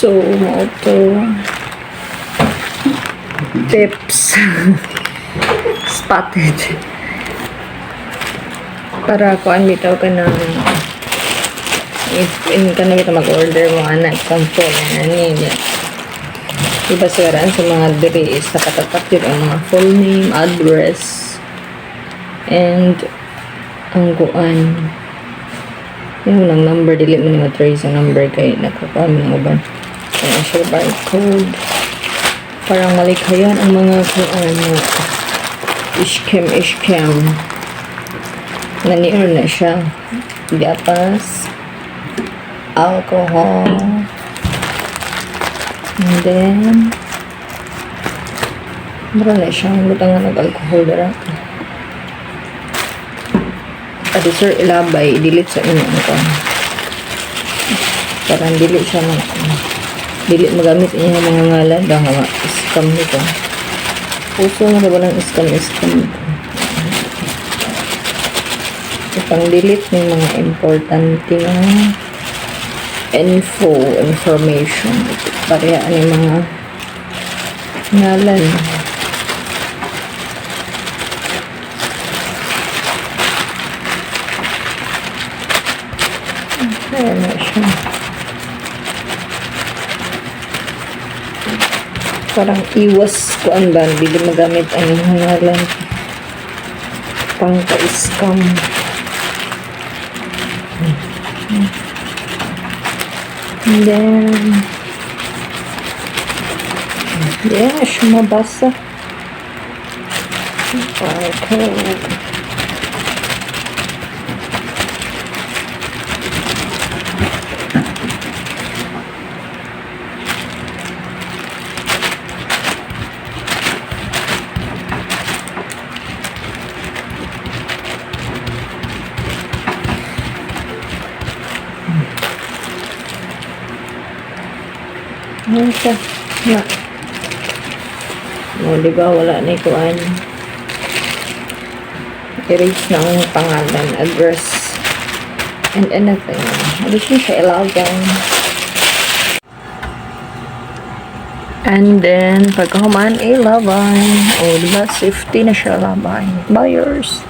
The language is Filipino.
So, mo to tips spotted para kuan bitaw ka ng if in ka na bitaw mag-order mo anak sample na niya iba sigaran sa mga diri is nakatatak yun ang mga full name, address and ang kuan yung lang number dili mo ni matrace ang number kay nakakuan ng uban kaya siya barcode parang malikhayan ang mga kuan scam naniir na siya gapas alcohol and then meron na siyang butangan ng alcohol dara at sir ilabay delete sa inyo ko parang delete siya ng dili magamit niya ng mga ngalan dahil nga scam nito puso na ba ng scam ipang delete ng mga importante na information parehaan yung mga ngalan kaya na siya parang iwas kuan ba hindi magamit ang ngalan pang ka-scam and then yeah siya mabasa okay ano siya? Na. O, diba? Wala na ikuan. Erase na ang pangalan, address, and anything. Ano siya ilagay. And then, pagkahuman, ilabay. O, diba? Safety na siya labay. Buyers.